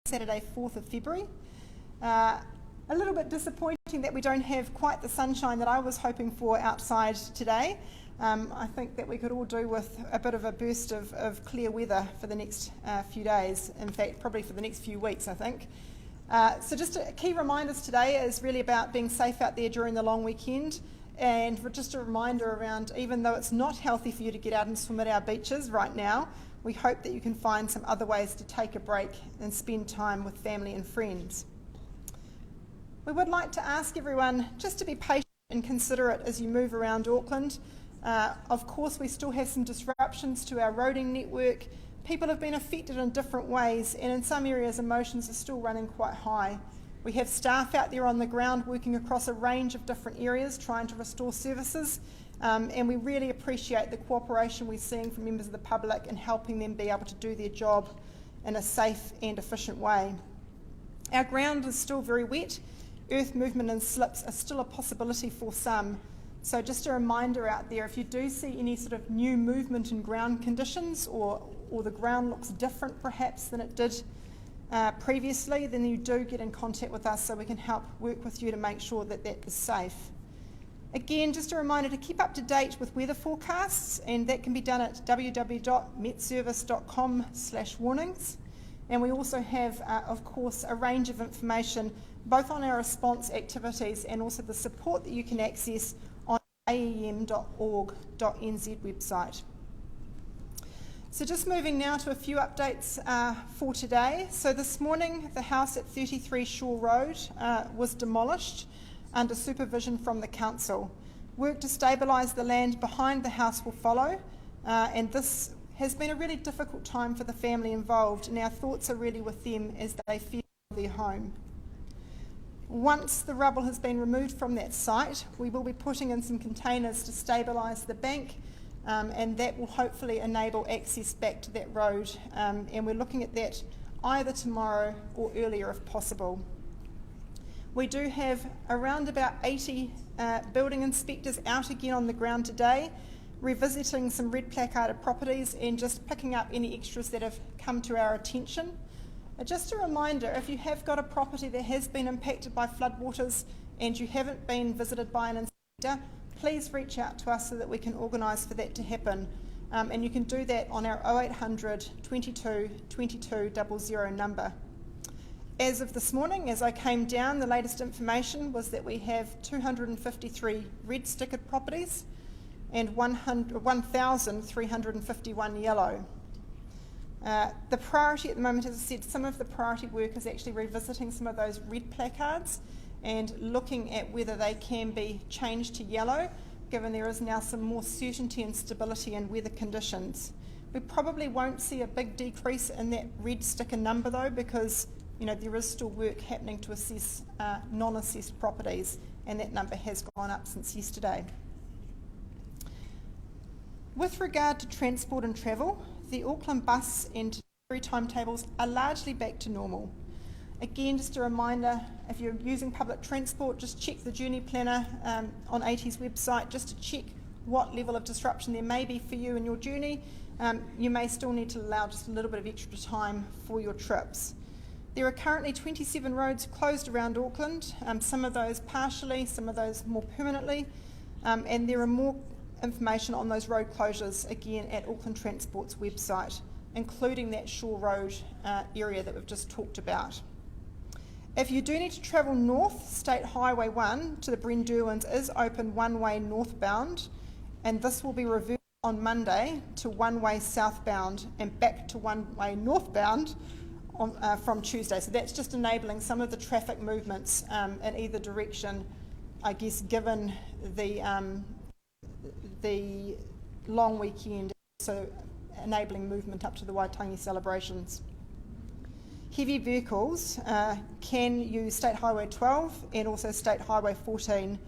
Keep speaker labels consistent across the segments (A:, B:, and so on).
A: Saturday 4th of February. A little bit disappointing that we don't have quite the sunshine that I was hoping for outside today. I think that we could all do with a bit of a burst of clear weather for the next few days, in fact probably for the next few weeks I think. So just a key reminders today is really about being safe out there during the long weekend, and just a reminder around, even though it's not healthy for you to get out and swim at our beaches right now, we hope that you can find some other ways to take a break and spend time with family and friends. We would like to ask everyone just to be patient and considerate as you move around Auckland. Of course, we still have some disruptions to our roading network. People have been affected in different ways, and in some areas emotions are still running quite high. We have staff out there on the ground working across a range of different areas trying to restore services. And we really appreciate the cooperation we're seeing from members of the public in helping them be able to do their job in a safe and efficient way. Our ground is still very wet. Earth movement and slips are still a possibility for some. So just a reminder out there, if you do see any sort of new movement in ground conditions, or the ground looks different perhaps than it did previously, then you do get in contact with us so we can help work with you to make sure that that is safe. Again, just a reminder to keep up to date with weather forecasts, and that can be done at www.metservice.com/warnings. And we also have, of course, a range of information both on our response activities and also the support that you can access on aem.org.nz website. So just moving now to a few updates for today. So this morning, the house at 33 Shore Road was demolished under supervision from the council. Work to stabilise the land behind the house will follow, and this has been a really difficult time for the family involved, and our thoughts are really with them as they feel their home. Once the rubble has been removed from that site, we will be putting in some containers to stabilise the bank, and that will hopefully enable access back to that road, and we're looking at that either tomorrow or earlier if possible. We do have around about 80 building inspectors out again on the ground today, revisiting some red placarded properties and just picking up any extras that have come to our attention. Just a reminder, if you have got a property that has been impacted by floodwaters and you haven't been visited by an inspector, please reach out to us so that we can organise for that to happen. And you can do that on our 0800 22 22 00 number. As of this morning, as I came down, the latest information was that we have 253 red stickered properties and 1,351 yellow. The priority at the moment, as I said, some of the priority work is actually revisiting some of those red placards and looking at whether they can be changed to yellow, given there is now some more certainty and stability in weather conditions. We probably won't see a big decrease in that red sticker number though, because there is still work happening to assess non-assessed properties, and that number has gone up since yesterday. With regard to transport and travel, the Auckland bus and ferry timetables are largely back to normal. Again, just a reminder, if you're using public transport, just check the journey planner on AT's website just to check what level of disruption there may be for you in your journey. You may still need to allow just a little bit of extra time for your trips. There are currently 27 roads closed around Auckland, some of those partially, some of those more permanently, and there are more information on those road closures again at Auckland Transport's website, including that Shore Road area that we've just talked about. If you do need to travel north, State Highway 1 to the Brendurwans is open one-way northbound, and this will be reversed on Monday to one-way southbound and back to one-way northbound from Tuesday. So that's just enabling some of the traffic movements in either direction, I guess, given the long weekend, so enabling movement up to the Waitangi celebrations. Heavy vehicles can use State Highway 12 and also State Highway 14,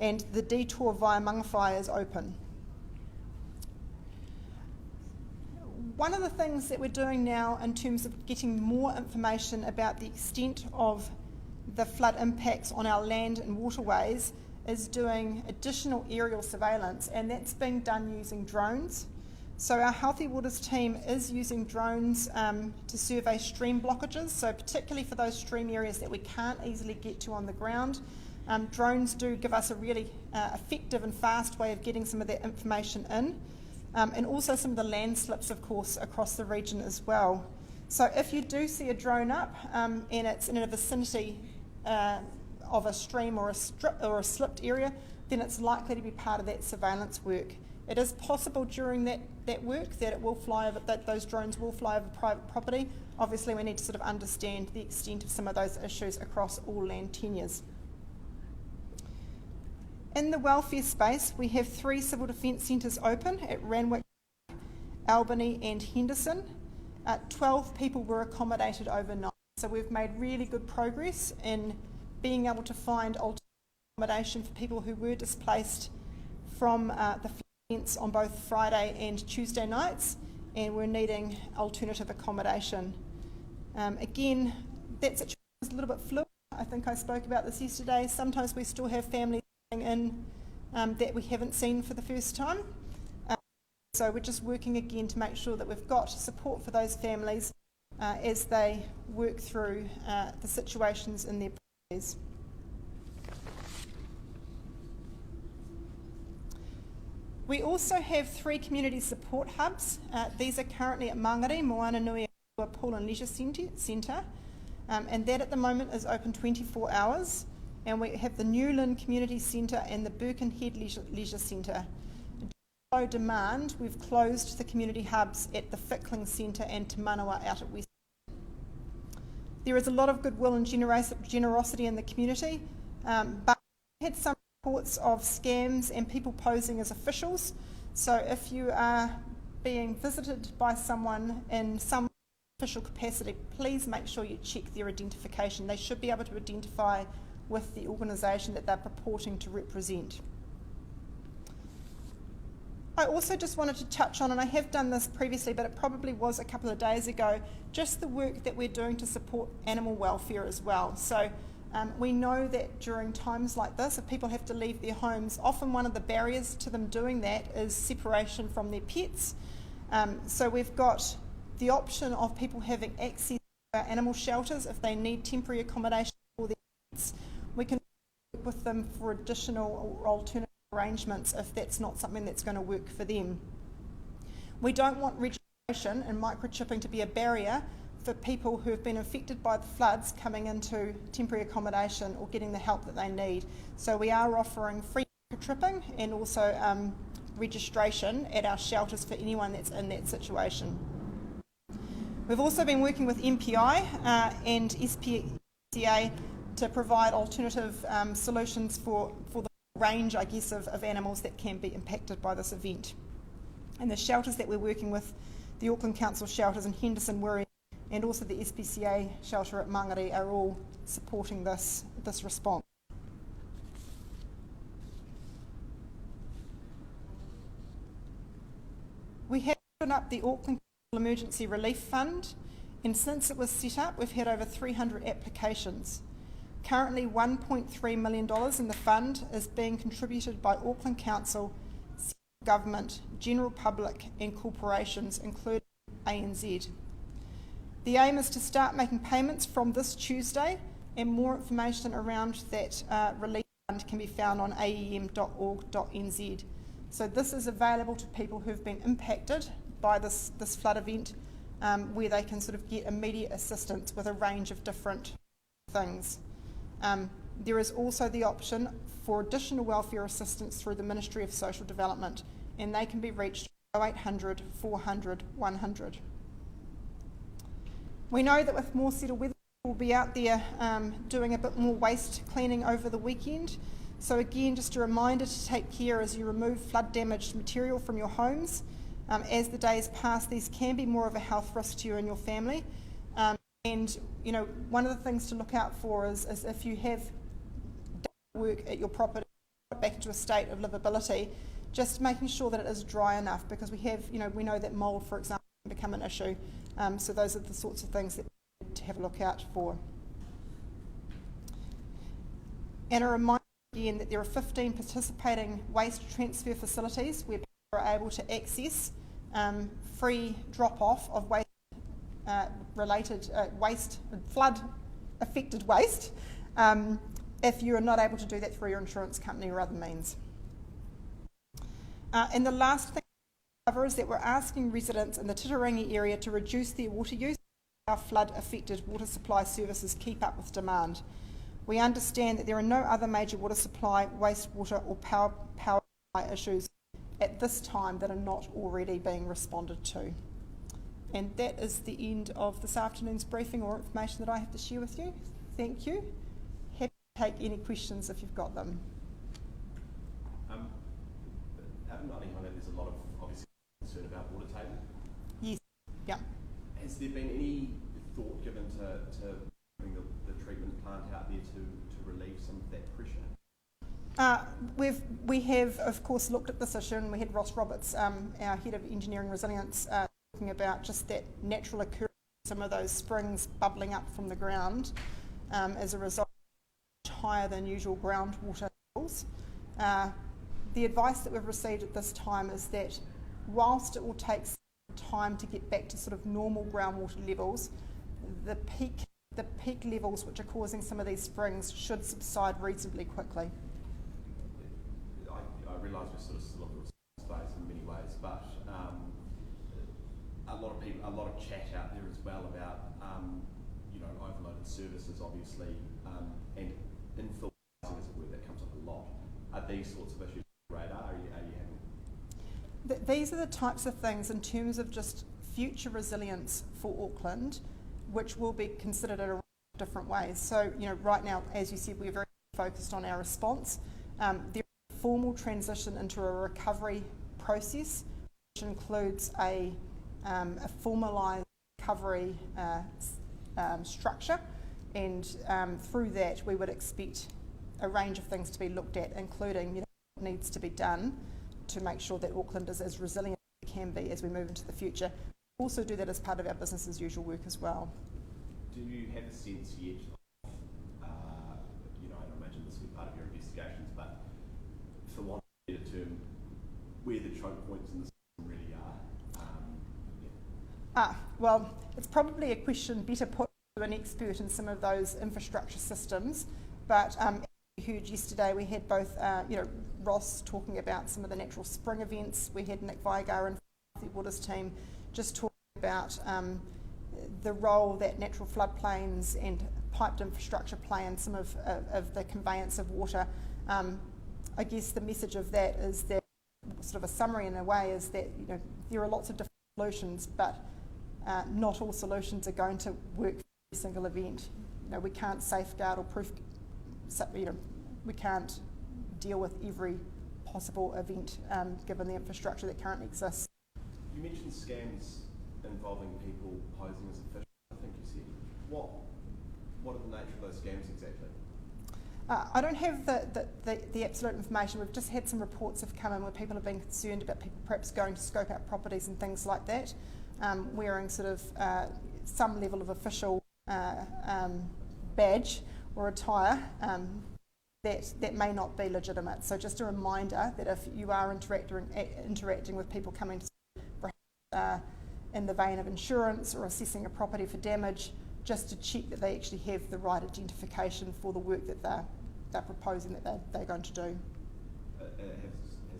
A: and the detour via Mangawhai is open. One of the things that we're doing now in terms of getting more information about the extent of the flood impacts on our land and waterways is doing additional aerial surveillance, and that's being done using drones. So our Healthy Waters team is using drones to survey stream blockages, so particularly for those stream areas that we can't easily get to on the ground. Drones do give us a really effective and fast way of getting some of that information in, and also some of the landslips, of course, across the region as well. So if you do see a drone up and it's in a vicinity of a stream or a slipped area, then it's likely to be part of that surveillance work. It is possible during that work that it will fly over, that those drones will fly over private property. Obviously, we need to sort of understand the extent of some of those issues across all land tenures. In the welfare space, we have 3 civil defence centres open at Randwick, Albany and Henderson. 12 people were accommodated overnight. So we've made really good progress in being able to find alternative accommodation for people who were displaced from the floods on both Friday and Tuesday nights, and we're needing alternative accommodation. Again, that situation is a little bit fluid. I think I spoke about this yesterday. Sometimes we still have families in that we haven't seen for the first time. So we're just working again to make sure that we've got support for those families as they work through the situations in their properties. We also have 3 community support hubs. These are currently at Mangere, Moananui Pool and Leisure Centre, and that at the moment is open 24 hours. And we have the Newland Community Centre and the Birkenhead Leisure Centre. Due to demand, we've closed the community hubs at the Fickling Centre and Te Manawa out at West. There is a lot of goodwill and generosity in the community, but we had some reports of scams and people posing as officials. So if you are being visited by someone in some official capacity, please make sure you check their identification. They should be able to identify with the organisation that they're purporting to represent. I also just wanted to touch on, and I have done this previously, but it probably was a couple of days ago, just the work that we're doing to support animal welfare as well. So we know that during times like this, if people have to leave their homes, often one of the barriers to them doing that is separation from their pets. So we've got the option of people having access to our animal shelters if they need temporary accommodation for their pets. We can work with them for additional or alternative arrangements if that's not something that's going to work for them. We don't want registration and microchipping to be a barrier for people who have been affected by the floods coming into temporary accommodation or getting the help that they need. So we are offering free microchipping and also registration at our shelters for anyone that's in that situation. We've also been working with MPI and SPCA to provide alternative solutions for the range, I guess, of animals that can be impacted by this event. And the shelters that we're working with, the Auckland Council shelters in Henderson, Wirral, and also the SPCA shelter at Mangere, are all supporting this response. We have opened up the Auckland Emergency Relief Fund, and since it was set up, we've had over 300 applications. Currently, $1.3 million in the fund is being contributed by Auckland Council, government, general public and corporations, including ANZ. The aim is to start making payments from this Tuesday, and more information around that relief fund can be found on aem.org.nz. So this is available to people who have been impacted by this flood event, where they can sort of get immediate assistance with a range of different things. There is also the option for additional welfare assistance through the Ministry of Social Development, and they can be reached 0800 400 100. We know that with more settled weather, we'll be out there doing a bit more waste cleaning over the weekend. So again, just a reminder to take care as you remove flood damaged material from your homes. As the days pass, these can be more of a health risk to you and your family. And you know, one of the things to look out for is if you have work at your property back into a state of livability, just making sure that it is dry enough, because we know that mould, for example, can become an issue. So those are the sorts of things that we need to have a look out for. And a reminder again that there are 15 participating waste transfer facilities where people are able to access free drop-off of waste flood affected waste, if you are not able to do that through your insurance company or other means. And the last thing to cover is that we're asking residents in the Titirangi area to reduce their water use. Our flood affected water supply services keep up with demand. We understand that there are no other major water supply, wastewater or power supply issues at this time that are not already being responded to. And that is the end of this afternoon's briefing or information that I have to share with you. Thank you. Happy to take any questions if you've got them.
B: Out in Nottingham, there's a lot of obviously concern about water table.
A: Yes. Yeah.
B: Has there been any thought given to bring the treatment plant out there to relieve some of that pressure?
A: We have, of course, looked at this issue, and we had Ross Roberts, our Head of Engineering Resilience, talking about just that natural occurrence of some of those springs bubbling up from the ground as a result of higher than usual groundwater levels. The advice that we've received at this time is that whilst it will take some time to get back to sort of normal groundwater levels, the peak levels which are causing some of these springs should subside reasonably quickly.
B: I realise we're sort of still in the response phase in many ways, but a lot of chat out there as well about overloaded services, obviously, and infill housing is a word that comes up a lot. Are these sorts of issues on your radar? Are you having?
A: These are the types of things in terms of just future resilience for Auckland, which will be considered in a different ways. So, right now, as you said, we're very focused on our response. There is a formal transition into a recovery process, which includes a formalised recovery structure, and through that we would expect a range of things to be looked at, including what needs to be done to make sure that Auckland is as resilient as it can be as we move into the future. We also do that as part of our business as usual work as well.
B: Do you have a sense yet of, I imagine this will be part of your investigations, but for want of a better term, where the choke points in the system really are?
A: Well, it's probably a question better put to an expert in some of those infrastructure systems, but as you heard yesterday, we had both, Ross talking about some of the natural spring events. We had Nick Vigar and the Waters team just talking about the role that natural floodplains and piped infrastructure play in some of the conveyance of water. I guess the message of that is that, sort of a summary in a way, is that there are lots of different solutions, but not all solutions are going to work for every single event. We can't safeguard or proof, we can't deal with every possible event given the infrastructure that currently exists.
B: You mentioned scams involving people posing as officials, I think you said. What are the nature of those scams exactly?
A: I don't have the absolute information. We've just had some reports have come in where people have been concerned about people perhaps going to scope out properties and things like that, wearing sort of some level of official badge or attire that may not be legitimate. So just a reminder that if you are interacting with people coming to perhaps in the vein of insurance or assessing a property for damage, just to check that they actually have the right identification for the work that they're proposing that they're going to do.
B: Has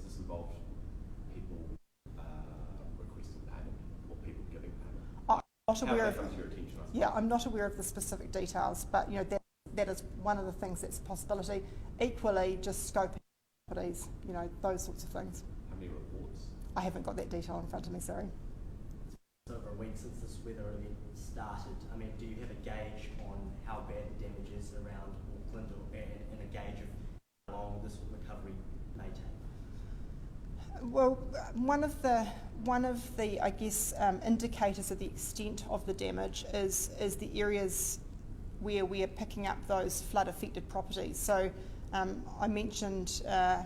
B: this involved people requesting payment or people giving payment?
A: I'm not aware
B: How
A: of.
B: comes to your attention?
A: Yeah, I'm not aware of the specific details, but that is one of the things that's a possibility. Equally, just scoping properties, those sorts of things.
B: How many reports?
A: I haven't got that detail in front of me, sorry.
C: It's over a week since this weather event started. I mean, do you have a gauge on how bad the damage is around Auckland, and a gauge of how long this recovery may take?
A: Well, one of the I guess indicators of the extent of the damage is the areas where we are picking up those flood affected properties. So I mentioned the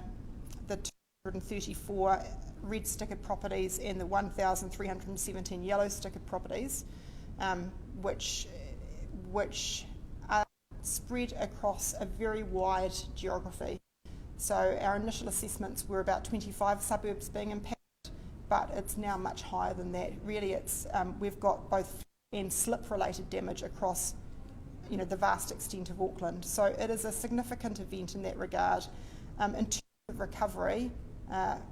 A: 234 red stickered properties and the 1,317 yellow stickered properties, which are spread across a very wide geography. So our initial assessments were about 25 suburbs being impacted, but it's now much higher than that. Really, it's we've got both and slip-related damage across, the vast extent of Auckland. So it is a significant event in that regard. In terms of recovery,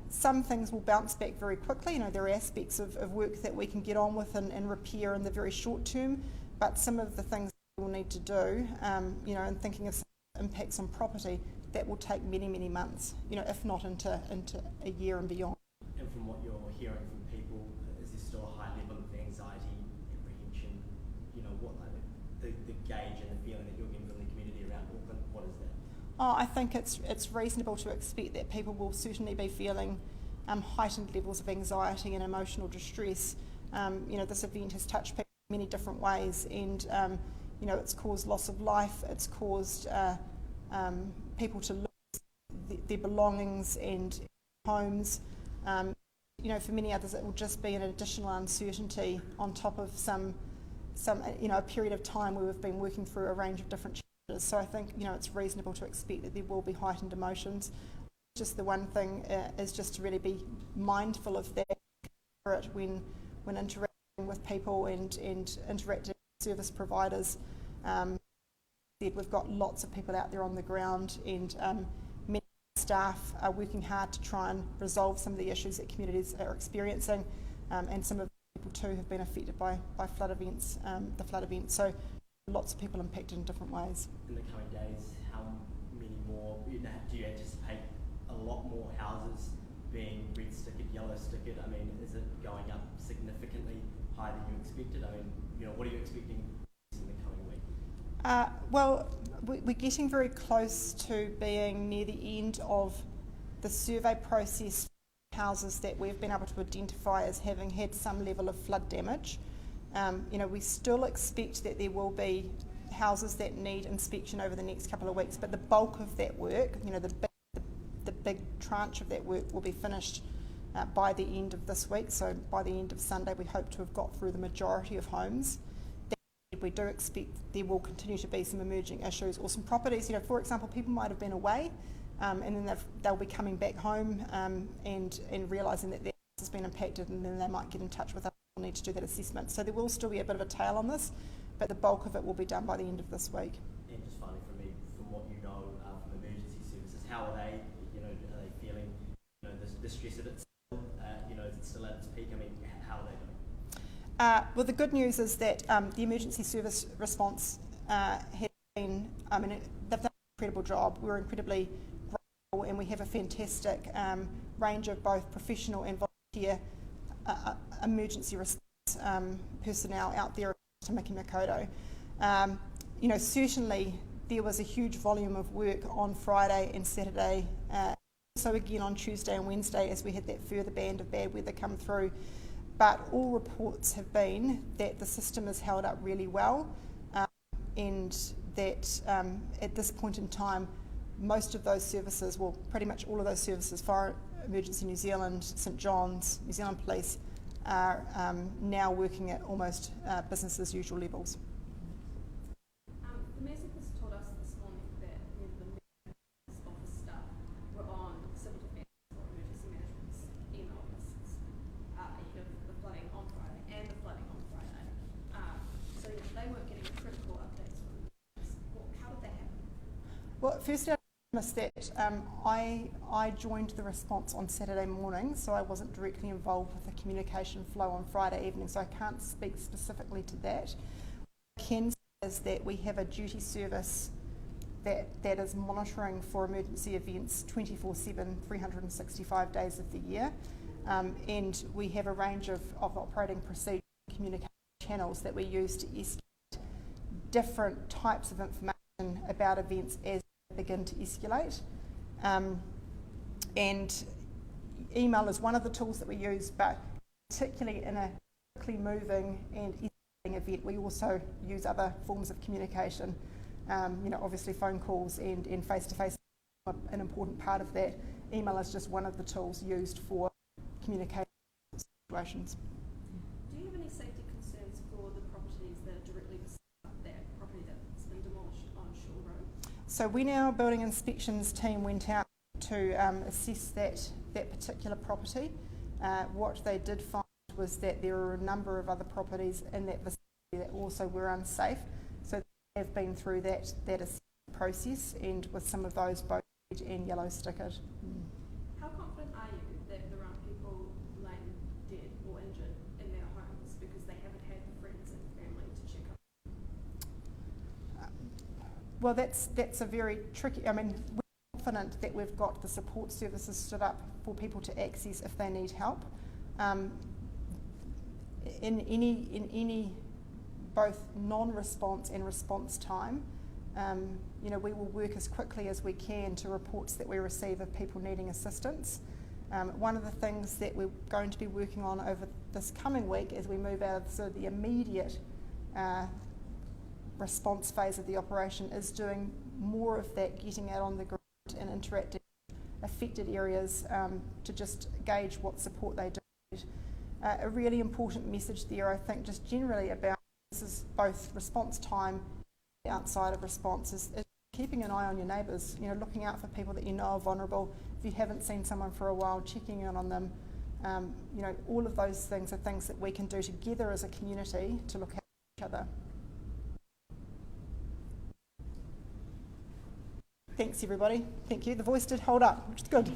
A: some things will bounce back very quickly. There are aspects of work that we can get on with and repair in the very short term, but some of the things we'll need to do, and thinking of some impacts on property, that will take many, many months, if not into a year and beyond.
C: And from what you're hearing from people, is there still a high level of anxiety, apprehension? What the gauge and the feeling that you're getting from the community around Auckland, what is that?
A: I think it's reasonable to expect that people will certainly be feeling heightened levels of anxiety and emotional distress. This event has touched people in many different ways, and it's caused loss of life, it's caused people to lose their belongings and homes. For many others it will just be an additional uncertainty on top of some a period of time where we've been working through a range of different challenges. So I think it's reasonable to expect that there will be heightened emotions. Just the one thing is just to really be mindful of that when interacting with people and interacting with service providers. We've got lots of people out there on the ground, and many staff are working hard to try and resolve some of the issues that communities are experiencing, and some of the people too have been affected by flood events, the flood event. So lots of people impacted in different ways.
C: In the coming days, how many more, do you anticipate a lot more houses being red stickered, yellow stickered? Is it going up significantly higher than you expected? What are you expecting in the coming week?
A: Well, we're getting very close to being near the end of the survey process for houses that we've been able to identify as having had some level of flood damage. We still expect that there will be houses that need inspection over the next couple of weeks, but the bulk of that work, the big tranche of that work will be finished by the end of this week. So by the end of Sunday, we hope to have got through the majority of homes. We do expect there will continue to be some emerging issues or some properties. For example, people might have been away and then they'll be coming back home and realising that their house has been impacted, and then they might get in touch with us and need to do that assessment. So there will still be a bit of a tail on this, but the bulk of it will be done by the end of this week.
C: And just finally from me, from what you know from emergency services, how are they? Are they feeling the stress of it still? Is it still at its peak? How are they doing?
A: Well, the good news is that the emergency service response has been, they've done an incredible job. We're incredibly grateful, and we have a fantastic range of both professional and volunteer emergency response personnel out there to Miki Makoto. Certainly there was a huge volume of work on Friday and Saturday, also again on Tuesday and Wednesday as we had that further band of bad weather come through. But all reports have been that the system has held up really well, and that at this point in time, most of those services, well, pretty much all of those services, Fire Emergency New Zealand, St John's, New Zealand Police, are now working at almost business as usual levels.
D: The Mayor has told us this morning that the members of the staff were on Civil Defence or Emergency Management's email lists ahead of the flooding on Friday and the flooding on Friday. So they weren't getting critical updates from the members. How did that happen?
A: Well, firstly, I missed that. I joined the response on Saturday morning, so I wasn't directly involved with the communication flow on Friday evening, so I can't speak specifically to that. What I can say is that we have a duty service that is monitoring for emergency events 24/7, 365 days of the year, and we have a range of operating procedure communication channels that we use to escalate different types of information about events as they begin to escalate. And email is one of the tools that we use, but particularly in a quickly moving and escalating event, we also use other forms of communication. Obviously phone calls and face-to-face are an important part of that. Email is just one of the tools used for communication situations.
D: Do you have any safety concerns for the properties that are directly beside that property that's been demolished on Shaw Road?
A: So when our building inspections team went out to assess that particular property, what they did find was that there were a number of other properties in that vicinity that also were unsafe. So they have been through that process, and with some of those both red and yellow stickered.
D: How confident are you that there aren't people laying dead or injured in their homes because they haven't had friends and family to check up?
A: Well, that's a very tricky. I mean, we're confident that we've got the support services stood up for people to access if they need help. In any both non-response and response time, we will work as quickly as we can to reports that we receive of people needing assistance. One of the things that we're going to be working on over this coming week as we move out of sort of the immediate response phase of the operation is doing more of that, getting out on the ground and interacting with affected areas to just gauge what support they do. A really important message there, I think, just generally about this is both response time and outside of response is keeping an eye on your neighbours, looking out for people that you know are vulnerable. If you haven't seen someone for a while, checking in on them. All of those things are things that we can do together as a community to look at each other. Thanks everybody. Thank you. The voice did hold up, which is good.